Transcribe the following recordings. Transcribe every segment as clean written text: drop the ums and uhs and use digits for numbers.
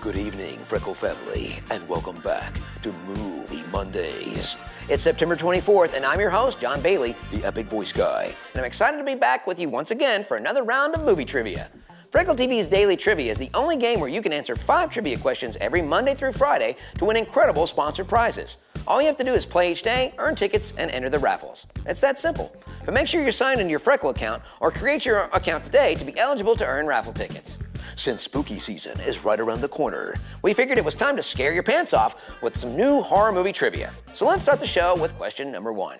Good evening, Freckle family, and welcome back to Movie Mondays. It's September 24th, and I'm your host, John Bailey, the Epic Voice Guy. And I'm excited to be back with you once again for another round of movie trivia. Freckle TV's Daily Trivia is the only game where you can answer 5 trivia questions every Monday through Friday to win incredible sponsored prizes. All you have to do is play each day, earn tickets, and enter the raffles. It's that simple. But make sure you're signed into your Freckle account or create your account today to be eligible to earn raffle tickets. Since spooky season is right around the corner, we figured it was time to scare your pants off with some new horror movie trivia. So let's start the show with question number 1.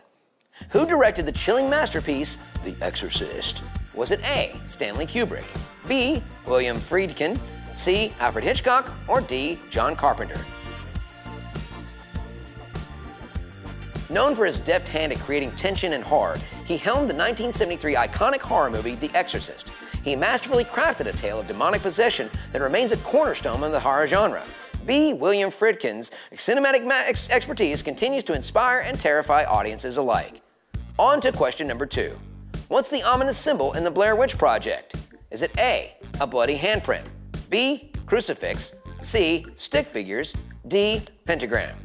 Who directed the chilling masterpiece, The Exorcist? Was it A, Stanley Kubrick, B, William Friedkin, C, Alfred Hitchcock, or D, John Carpenter? Known for his deft hand at creating tension and horror, he helmed the 1973 iconic horror movie, The Exorcist. He masterfully crafted a tale of demonic possession that remains a cornerstone of the horror genre. B, William Friedkin's cinematic expertise continues to inspire and terrify audiences alike. On to question number 2. What's the ominous symbol in the Blair Witch Project? Is it A, a bloody handprint, B, crucifix, C, stick figures, D, pentagram?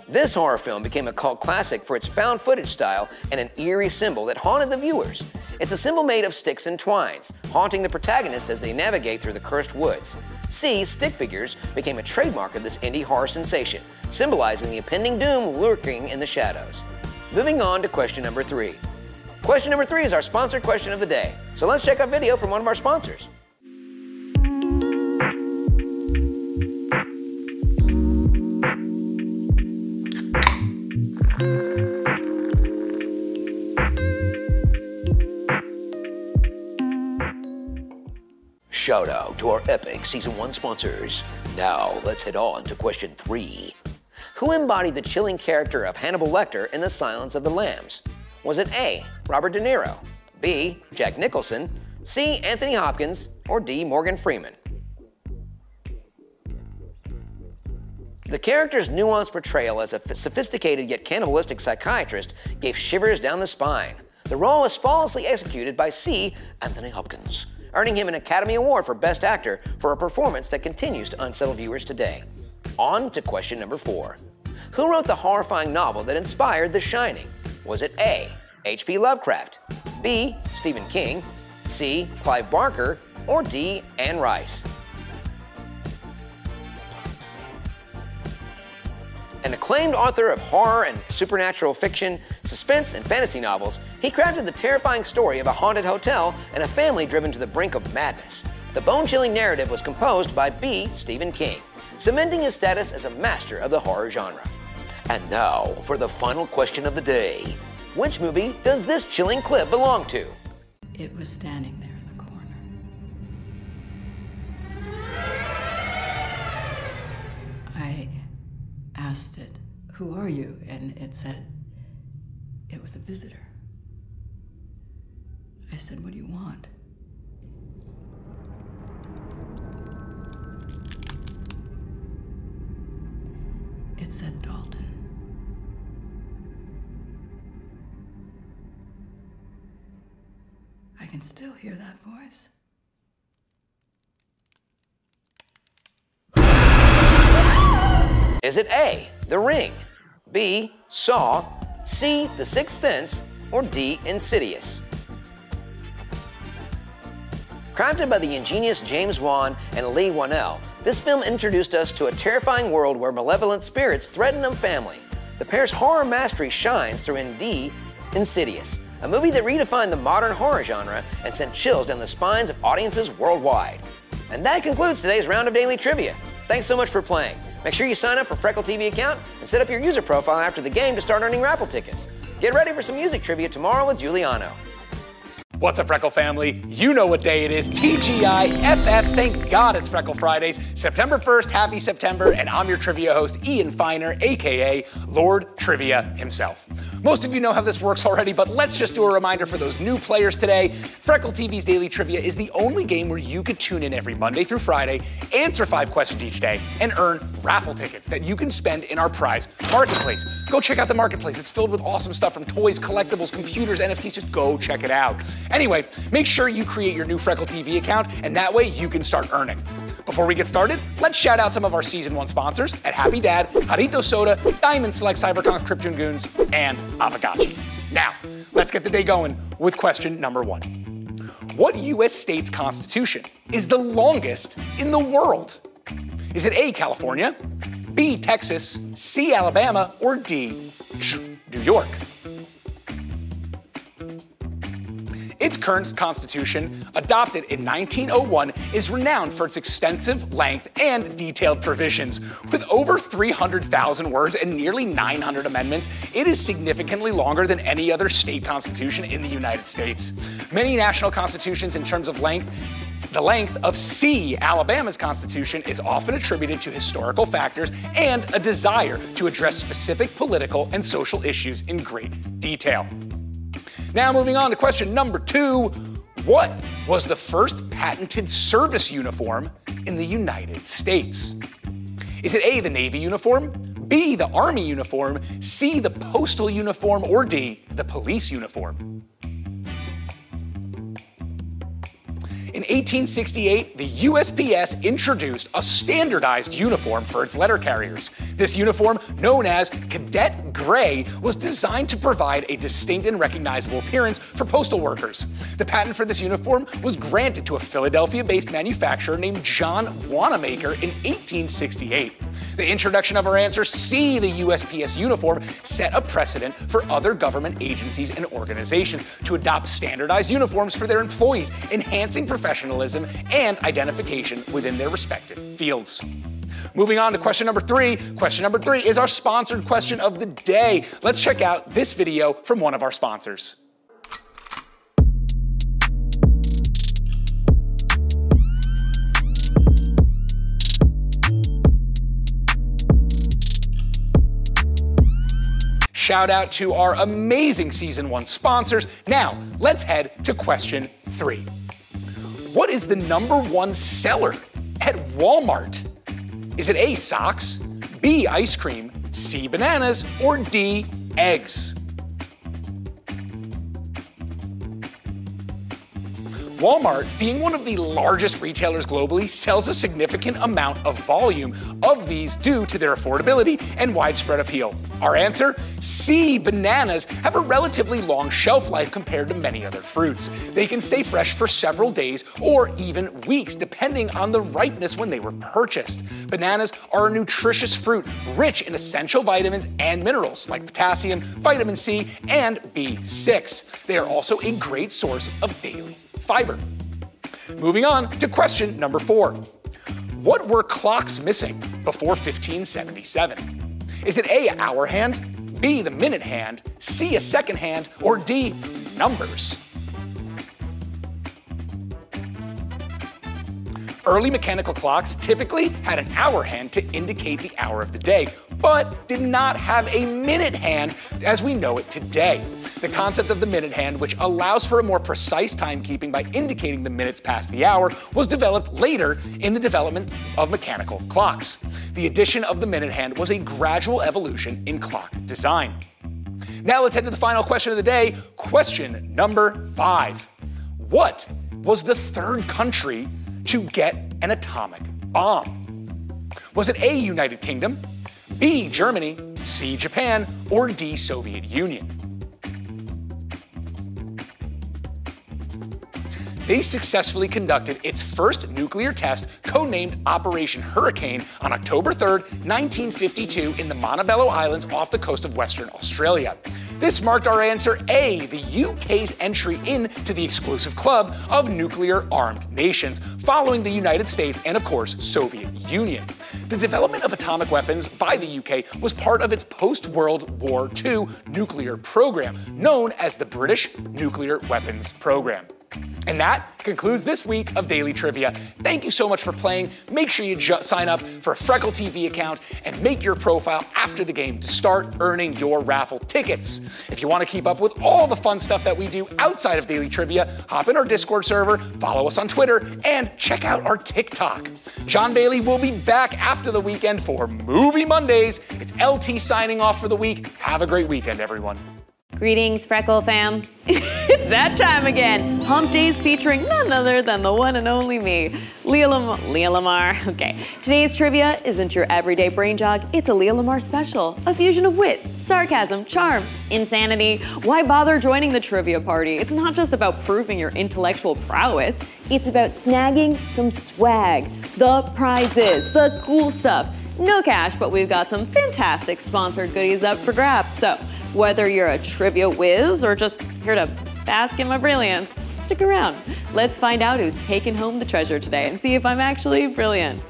This horror film became a cult classic for its found footage style and an eerie symbol that haunted the viewers. It's a symbol made of sticks and twines, haunting the protagonist as they navigate through the cursed woods. C, stick figures became a trademark of this indie horror sensation, symbolizing the impending doom lurking in the shadows. Moving on to question number 3. Question number 3 is our sponsored question of the day. So let's check out video from one of our sponsors. Shout out to our epic Season 1 sponsors. Now let's head on to question 3. Who embodied the chilling character of Hannibal Lecter in The Silence of the Lambs? Was it A, Robert De Niro, B, Jack Nicholson, C, Anthony Hopkins, or D, Morgan Freeman? The character's nuanced portrayal as a sophisticated yet cannibalistic psychiatrist gave shivers down the spine. The role was flawlessly executed by C, Anthony Hopkins, earning him an Academy Award for Best Actor for a performance that continues to unsettle viewers today. On to question number 4. Who wrote the horrifying novel that inspired The Shining? Was it A, H.P. Lovecraft, B, Stephen King, C, Clive Barker, or D, Anne Rice? An acclaimed author of horror and supernatural fiction, suspense, and fantasy novels, he crafted the terrifying story of a haunted hotel and a family driven to the brink of madness. The bone-chilling narrative was composed by B, Stephen King, cementing his status as a master of the horror genre. And now for the final question of the day. Which movie does this chilling clip belong to? It was standing there in the corner. I asked it, "Who are you?" And it said, it was a visitor. I said, "What do you want?" It said, "Dalton." I can still hear that voice. Is it A, The Ring, B, Saw, C, The Sixth Sense, or D, Insidious? Crafted by the ingenious James Wan and Lee Wanell, this film introduced us to a terrifying world where malevolent spirits threaten a family. The pair's horror mastery shines through in D, Insidious, a movie that redefined the modern horror genre and sent chills down the spines of audiences worldwide. And that concludes today's round of Daily Trivia. Thanks so much for playing. Make sure you sign up for Freckle TV account and set up your user profile after the game to start earning raffle tickets. Get ready for some music trivia tomorrow with Giuliano. What's up, Freckle family? You know what day it is. TGIFF. Thank God it's Freckle Fridays. September 1st, happy September, and I'm your trivia host, Ian Feiner, aka Lord Trivia himself. Most of you know how this works already, but let's just do a reminder for those new players today. Freckle TV's Daily Trivia is the only game where you could tune in every Monday through Friday, answer 5 questions each day, and earn raffle tickets that you can spend in our prize marketplace. Go check out the marketplace. It's filled with awesome stuff from toys, collectibles, computers, NFTs. Just go check it out. Anyway, make sure you create your new Freckle TV account, and that way you can start earning. Before we get started, let's shout out some of our Season 1 sponsors at Happy Dad, Jarrito Soda, Diamond Select CyberCon Krypton Goons, and Avagachi. Now, let's get the day going with question number 1. What U.S. state's constitution is the longest in the world? Is it A, California, B, Texas, C, Alabama, or D, New York? Its current constitution, adopted in 1901, is renowned for its extensive length and detailed provisions. With over 300,000 words and nearly 900 amendments, it is significantly longer than any other state constitution in the United States. Many national constitutions in terms of length, the length of C, Alabama's constitution, is often attributed to historical factors and a desire to address specific political and social issues in great detail. Now moving on to question number 2, what was the first patented service uniform in the United States? Is it A, the Navy uniform, B, the Army uniform, C, the postal uniform, or D, the police uniform? In 1868, the USPS introduced a standardized uniform for its letter carriers. This uniform, known as Cadet Gray, was designed to provide a distinct and recognizable appearance for postal workers. The patent for this uniform was granted to a Philadelphia-based manufacturer named John Wanamaker in 1868. The introduction of our answer C, the USPS uniform, set a precedent for other government agencies and organizations to adopt standardized uniforms for their employees, enhancing professionalism and identification within their respective fields. Moving on to question number 3. Question number 3 is our sponsored question of the day. Let's check out this video from one of our sponsors. Shout out to our amazing Season 1 sponsors. Now, let's head to question 3. What is the #1 seller at Walmart? Is it A, socks, B, ice cream, C, bananas, or D, eggs? Walmart, being one of the largest retailers globally, sells a significant amount of volume of these due to their affordability and widespread appeal. Our answer? C, bananas have a relatively long shelf life compared to many other fruits. They can stay fresh for several days or even weeks depending on the ripeness when they were purchased. Bananas are a nutritious fruit rich in essential vitamins and minerals like potassium, vitamin C, and B6. They are also a great source of daily fiber. Moving on to question number 4. What were clocks missing before 1577? Is it A, hour hand, B, the minute hand, C, a second hand, or D, numbers? Early mechanical clocks typically had an hour hand to indicate the hour of the day, but did not have a minute hand as we know it today. The concept of the minute hand, which allows for a more precise timekeeping by indicating the minutes past the hour, was developed later in the development of mechanical clocks. The addition of the minute hand was a gradual evolution in clock design. Now let's head to the final question of the day, question number 5. What was the third country to get an atomic bomb? Was it A, United Kingdom, B, Germany, C, Japan, or D, Soviet Union? They successfully conducted its first nuclear test, codenamed Operation Hurricane, on October 3, 1952 in the Montebello Islands off the coast of Western Australia. This marked our answer A, the UK's entry into the exclusive club of nuclear-armed nations, following the United States and, of course, Soviet Union. The development of atomic weapons by the UK was part of its post-World War II nuclear program, known as the British Nuclear Weapons Program. And that concludes this week of Daily Trivia. Thank you so much for playing. Make sure you sign up for a Freckle TV account and make your profile after the game to start earning your raffle tickets. If you want to keep up with all the fun stuff that we do outside of Daily Trivia, hop in our Discord server, follow us on Twitter, and check out our TikTok. John Bailey will be back after the weekend for Movie Mondays. It's LT signing off for the week. Have a great weekend, everyone. Greetings, Freckle fam. It's that time again. Hump Days featuring none other than the one and only me, Leah Lamar. Okay, today's trivia isn't your everyday brain jog. It's a Leah Lamar special. A fusion of wit, sarcasm, charm, insanity. Why bother joining the trivia party? It's not just about proving your intellectual prowess. It's about snagging some swag. The prizes, the cool stuff. No cash, but we've got some fantastic sponsored goodies up for grabs. So, whether you're a trivia whiz or just here to bask in my brilliance, stick around. Let's find out who's taking home the treasure today and see if I'm actually brilliant.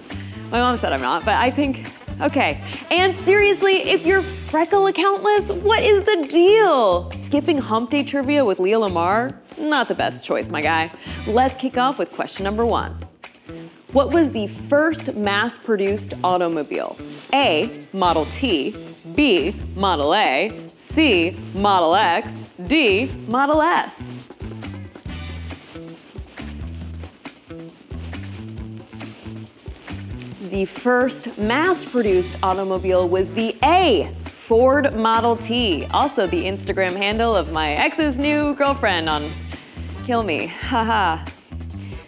My mom said I'm not, but I think, okay. And seriously, if you're Freckle accountless, what is the deal? Skipping Hump Day trivia with Leah Lamar? Not the best choice, my guy. Let's kick off with question number 1. What was the first mass-produced automobile? A, Model T, B, Model A, C, Model X, D, Model S. The first mass-produced automobile was the A, Ford Model T. Also the Instagram handle of my ex's new girlfriend on Kill Me, haha.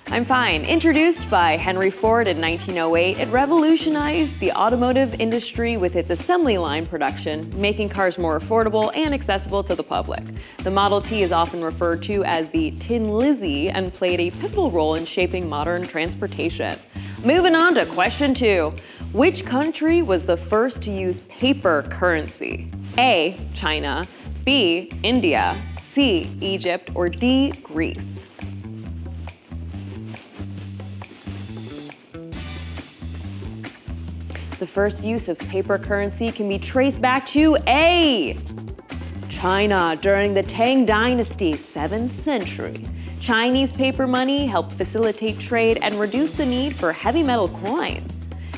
I'm fine. Introduced by Henry Ford in 1908, it revolutionized the automotive industry with its assembly line production, making cars more affordable and accessible to the public. The Model T is often referred to as the Tin Lizzie and played a pivotal role in shaping modern transportation. Moving on to question 2. Which country was the first to use paper currency? A, China, B, India, C, Egypt, or D, Greece? The first use of paper currency can be traced back to A, China during the Tang Dynasty, 7th century. Chinese paper money helped facilitate trade and reduce the need for heavy metal coins.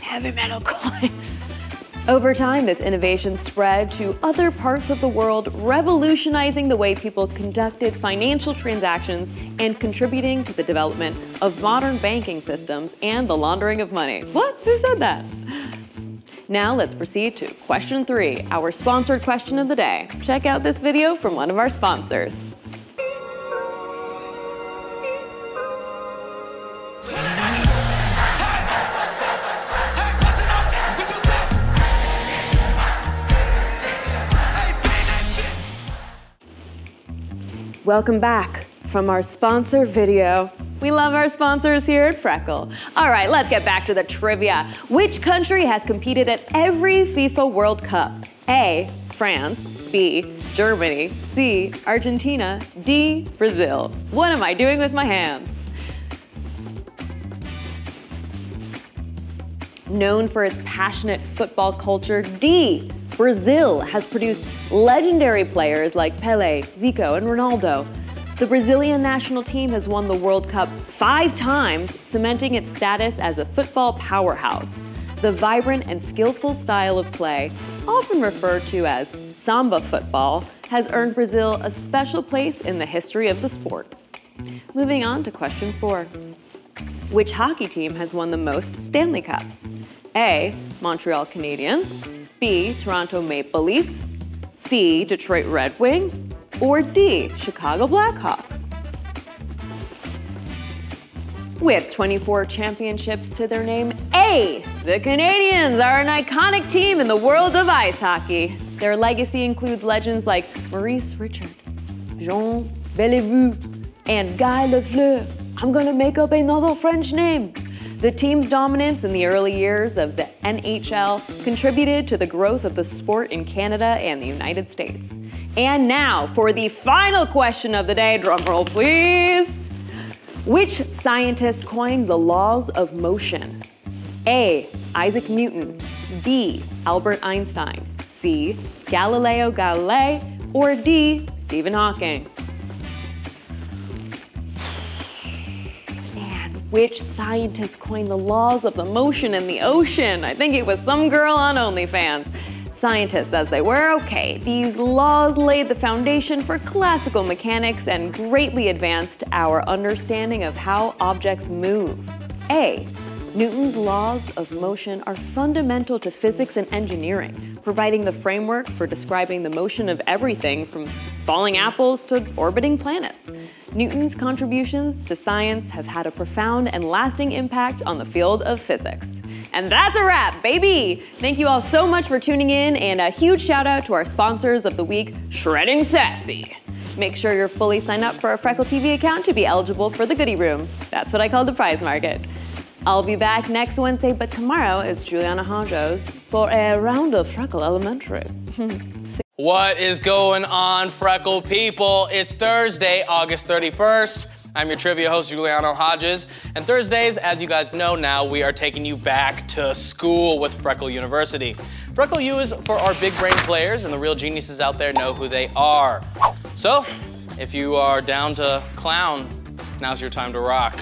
Heavy metal coins. Over time, this innovation spread to other parts of the world, revolutionizing the way people conducted financial transactions and contributing to the development of modern banking systems and the laundering of money. What? Who said that? Now let's proceed to question 3, our sponsored question of the day. Check out this video from one of our sponsors. Welcome back from our sponsor video. We love our sponsors here at Freckle. All right, let's get back to the trivia. Which country has competed at every FIFA World Cup? A, France, B, Germany, C, Argentina, D, Brazil. What am I doing with my hands? Known for its passionate football culture, D, Brazil has produced legendary players like Pelé, Zico, and Ronaldo. The Brazilian national team has won the World Cup 5 times, cementing its status as a football powerhouse. The vibrant and skillful style of play, often referred to as samba football, has earned Brazil a special place in the history of the sport. Moving on to question 4. Which hockey team has won the most Stanley Cups? A, Montreal Canadiens, B, Toronto Maple Leafs, C, Detroit Red Wings, or D, Chicago Blackhawks? With 24 championships to their name, A, the Canadiens are an iconic team in the world of ice hockey. Their legacy includes legends like Maurice Richard, Jean Beliveau, and Guy Lafleur. I'm gonna make up another French name. The team's dominance in the early years of the NHL contributed to the growth of the sport in Canada and the United States. And now for the final question of the day, drumroll please. Which scientist coined the laws of motion? A, Isaac Newton, B, Albert Einstein, C, Galileo Galilei, or D, Stephen Hawking? Which scientist coined the laws of the motion in the ocean? I think it was some girl on OnlyFans. Scientists as they were, okay, these laws laid the foundation for classical mechanics and greatly advanced our understanding of how objects move. A. Newton's laws of motion are fundamental to physics and engineering, providing the framework for describing the motion of everything from falling apples to orbiting planets. Newton's contributions to science have had a profound and lasting impact on the field of physics. And that's a wrap, baby! Thank you all so much for tuning in, and a huge shout out to our sponsors of the week, Shredding Sassy. Make sure you're fully signed up for a Freckle TV account to be eligible for the goodie room. That's what I call the prize market. I'll be back next Wednesday, but tomorrow is Juliana Honjo's for a round of Freckle Elementary. What is going on, Freckle people? It's Thursday, August 31st. I'm your trivia host, Juliano Hodges. And Thursdays, as you guys know now, we are taking you back to school with Freckle University. Freckle U is for our big brain players, and the real geniuses out there know who they are. So, if you are down to clown, now's your time to rock.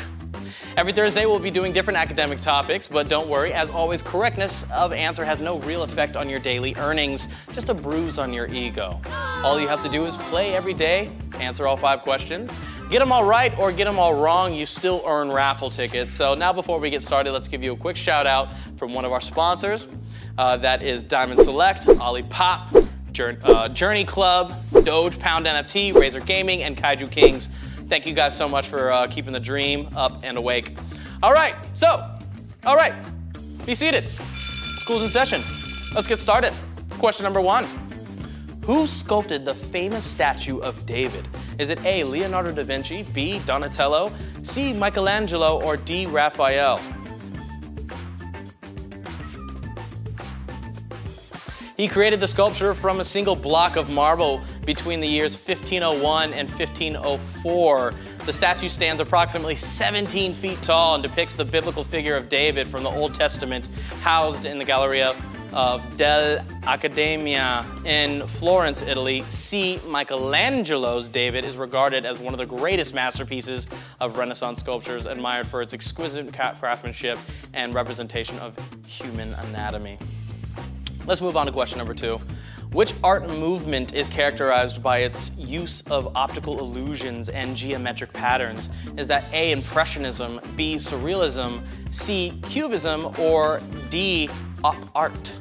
Every Thursday, we'll be doing different academic topics, but don't worry, as always, correctness of answer has no real effect on your daily earnings, just a bruise on your ego. All you have to do is play every day, answer all 5 questions. Get them all right or get them all wrong, you still earn raffle tickets. So now before we get started, let's give you a quick shout out from one of our sponsors. That is Diamond Select, Olipop, Journey Club, Doge Pound NFT, Razer Gaming, and Kaiju Kings. Thank you guys so much for keeping the dream up and awake. All right, be seated. School's in session. Let's get started. Question number 1. Who sculpted the famous statue of David? Is it A, Leonardo da Vinci, B, Donatello, C, Michelangelo, or D, Raphael? He created the sculpture from a single block of marble between the years 1501 and 1504. The statue stands approximately 17 feet tall and depicts the biblical figure of David from the Old Testament, housed in the Galleria of dell'Accademia in Florence, Italy. C. Michelangelo's David is regarded as one of the greatest masterpieces of Renaissance sculptures, admired for its exquisite craftsmanship and representation of human anatomy. Let's move on to question number 2. Which art movement is characterized by its use of optical illusions and geometric patterns? Is that A, Impressionism, B, Surrealism, C, Cubism, or D, Op art?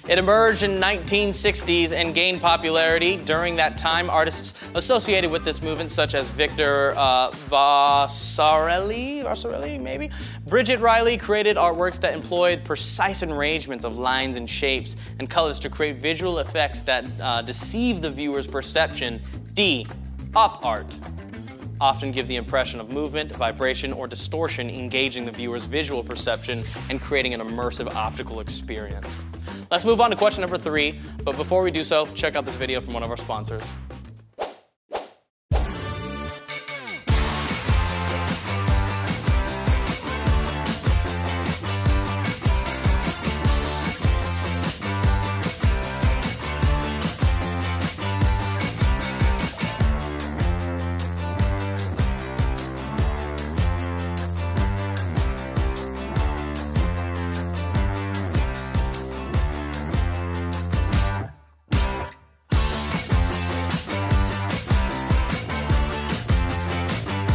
It emerged in 1960s and gained popularity. During that time, artists associated with this movement, such as Victor Vasarely, maybe? Bridget Riley created artworks that employed precise arrangements of lines and shapes and colors to create visual effects that deceive the viewer's perception. D, op art. Often give the impression of movement, vibration, or distortion, engaging the viewer's visual perception and creating an immersive optical experience. Let's move on to question number 3, but before we do so, check out this video from one of our sponsors.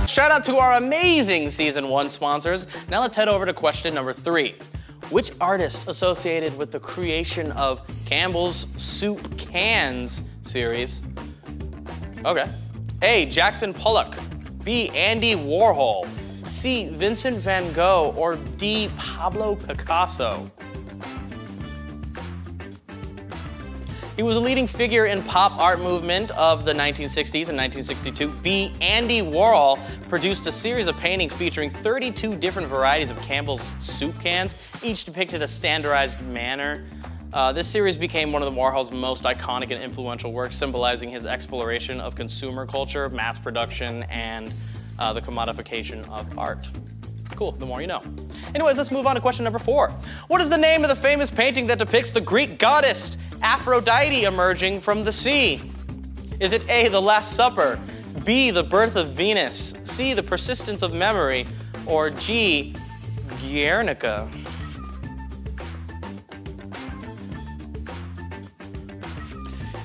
Shout out to our amazing Season 1 sponsors. Now let's head over to question number 3. Which artist associated with the creation of Campbell's Soup Cans series? Okay. A, Jackson Pollock, B, Andy Warhol, C, Vincent van Gogh, or D, Pablo Picasso? He was a leading figure in pop art movement of the 1960s and 1962. B, Andy Warhol produced a series of paintings featuring 32 different varieties of Campbell's soup cans, each depicted a standardized manner. This series became one of the Warhol's most iconic and influential works, symbolizing his exploration of consumer culture, mass production, and the commodification of art. Cool, the more you know. Anyways, let's move on to question number 4. What is the name of the famous painting that depicts the Greek goddess Aphrodite emerging from the sea? Is it A, The Last Supper, B, the birth of Venus, C, the persistence of memory, or G, Guernica?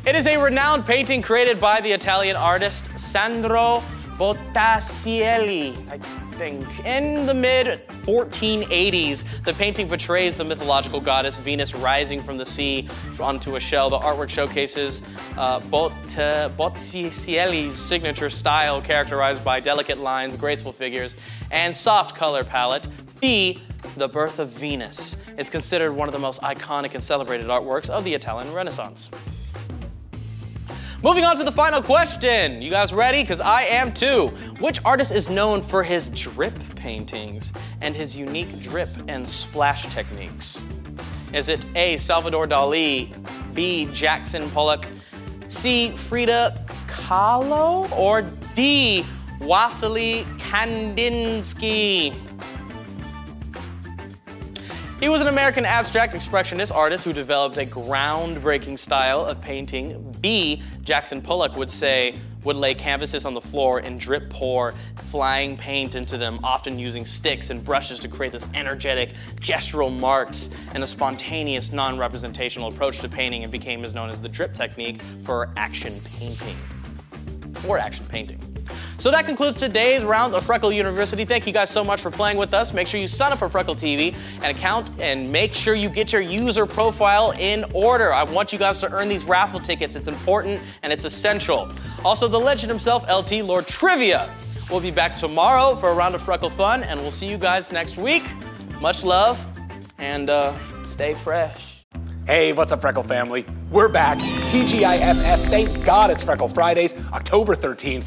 It is a renowned painting created by the Italian artist Sandro Botticelli, I think. In the mid-1480s, the painting portrays the mythological goddess Venus rising from the sea onto a shell. The artwork showcases Botticelli's signature style, characterized by delicate lines, graceful figures, and soft color palette. B, the birth of Venus. It's considered one of the most iconic and celebrated artworks of the Italian Renaissance. Moving on to the final question. You guys ready? Because I am too. Which artist is known for his drip paintings and his unique drip and splash techniques? Is it A, Salvador Dali, B, Jackson Pollock, C, Frida Kahlo, or D, Wassily Kandinsky? He was an American abstract expressionist artist who developed a groundbreaking style of painting. B, Jackson Pollock would lay canvases on the floor and drip pour flying paint into them, often using sticks and brushes to create this energetic gestural marks and a spontaneous non-representational approach to painting, and became known as the drip technique for action painting, or action painting. So that concludes today's round of Freckle University. Thank you guys so much for playing with us. Make sure you sign up for Freckle TV and account, and make sure you get your user profile in order. I want you guys to earn these raffle tickets. It's important and it's essential. Also, the legend himself, LT Lord Trivia, will be back tomorrow for a round of Freckle fun, and we'll see you guys next week. Much love, and stay fresh. Hey, what's up, Freckle family? We're back. TGIFF, thank God it's Freckle Fridays, October 13th.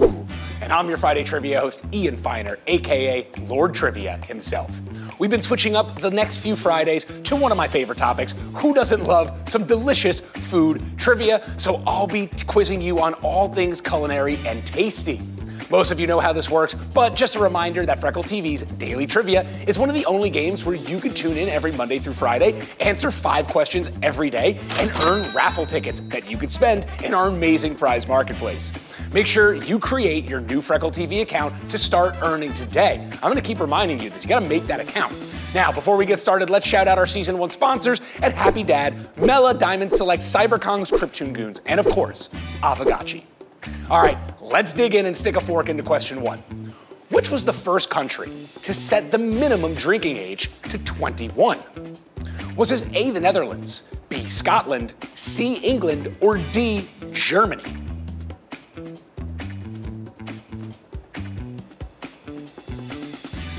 Ooh. And I'm your Friday Trivia host, Ian Feiner, AKA Lord Trivia himself. We've been switching up the next few Fridays to one of my favorite topics. Who doesn't love some delicious food trivia? So I'll be quizzing you on all things culinary and tasty. Most of you know how this works, but just a reminder that Freckle TV's Daily Trivia is one of the only games where you can tune in every Monday through Friday, answer 5 questions every day, and earn raffle tickets that you could spend in our amazing prize marketplace. Make sure you create your new Freckle TV account to start earning today. I'm gonna keep reminding you this, you gotta make that account. Now, before we get started, let's shout out our Season 1 sponsors at Happy Dad, Mela, Diamond Select, Cyberkongs, Krypton Goons, and of course, Avagachi. All right, let's dig in and stick a fork into question 1. Which was the first country to set the minimum drinking age to 21? Was it A, the Netherlands, B, Scotland, C, England, or D, Germany?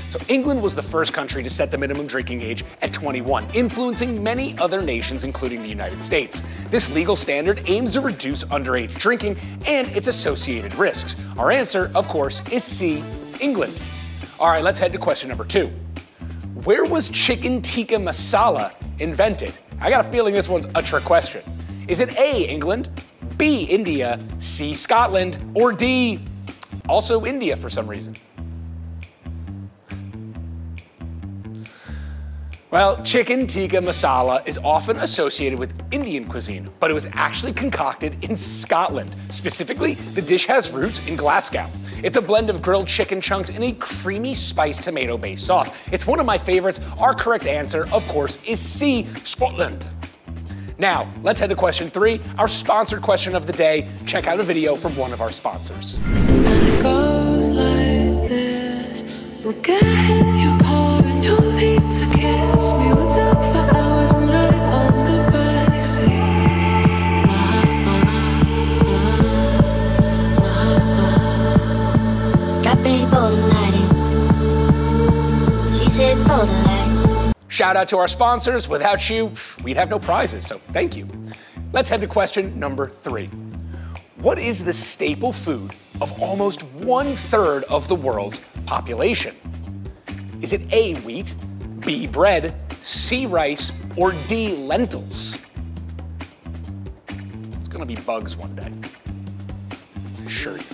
So England was the first country to set the minimum drinking age at 21, influencing many other nations, including the United States. This legal standard aims to reduce underage drinking and its associated risks. Our answer, of course, is C, England. All right, let's head to question number 2. Where was chicken tikka masala invented? I got a feeling this one's a trick question. Is it A, England, B, India, C, Scotland, or D, also India for some reason? Well, chicken tikka masala is often associated with Indian cuisine, but it was actually concocted in Scotland. Specifically, the dish has roots in Glasgow. It's a blend of grilled chicken chunks in a creamy spiced tomato-based sauce. It's one of my favorites. Our correct answer, of course, is C, Scotland. Now, let's head to question 3, our sponsored question of the day. Check out a video from one of our sponsors. And it goes like this. We'll get your car and you'll need to kiss me. We'll talk for hours and lie on the backseat. Got ready for the night. She said for the lights. Shout out to our sponsors. Without you, we'd have no prizes, so thank you. Let's head to question number 3. What is the staple food of almost 1/3 of the world's population? Is it A, wheat, B, bread, C, rice, or D, lentils? It's gonna be bugs one day. I assure you.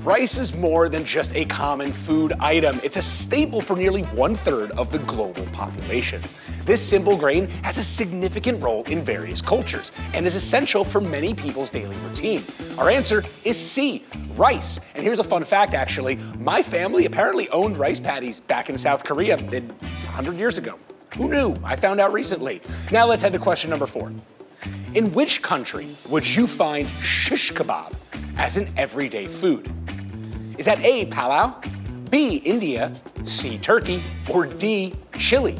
Rice is more than just a common food item. It's a staple for nearly 1/3 of the global population. This simple grain has a significant role in various cultures and is essential for many people's daily routine. Our answer is C, rice. And here's a fun fact, actually. My family apparently owned rice paddies back in South Korea 100 years ago. Who knew? I found out recently. Now let's head to question number 4. In which country would you find shish kebab as an everyday food? Is that A, Palau, B, India, C, Turkey, or D, Chile?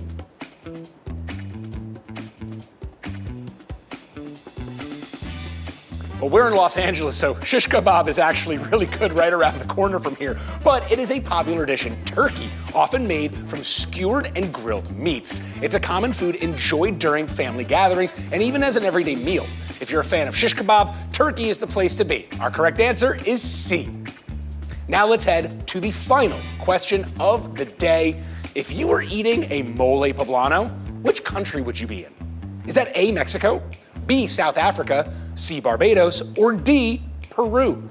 Well, we're in Los Angeles, so shish kebab is actually really good right around the corner from here. But it is a popular dish in Turkey, often made from skewered and grilled meats. It's a common food enjoyed during family gatherings and even as an everyday meal. If you're a fan of shish kebab, Turkey is the place to be. Our correct answer is C. Now let's head to the final question of the day. If you were eating a mole poblano, which country would you be in? Is that A, Mexico, B, South Africa, C, Barbados, or D, Peru?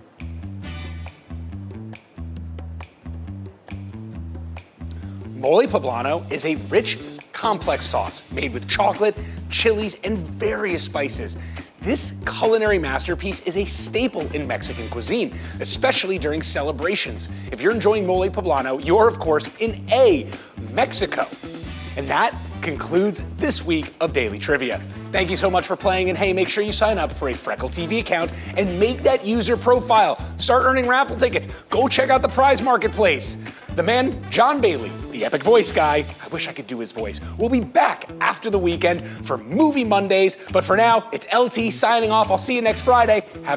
Mole poblano is a rich, complex sauce made with chocolate, chilies, and various spices. This culinary masterpiece is a staple in Mexican cuisine, especially during celebrations. If you're enjoying mole poblano, you're of course in A, Mexico. And that concludes this week of Daily Trivia. Thank you so much for playing, and hey, make sure you sign up for a Freckle TV account and make that user profile. Start earning raffle tickets. Go check out the prize marketplace. The man, John Bailey, the epic voice guy, I wish I could do his voice, will be back after the weekend for Movie Mondays, but for now, it's LT signing off. I'll see you next Friday. Have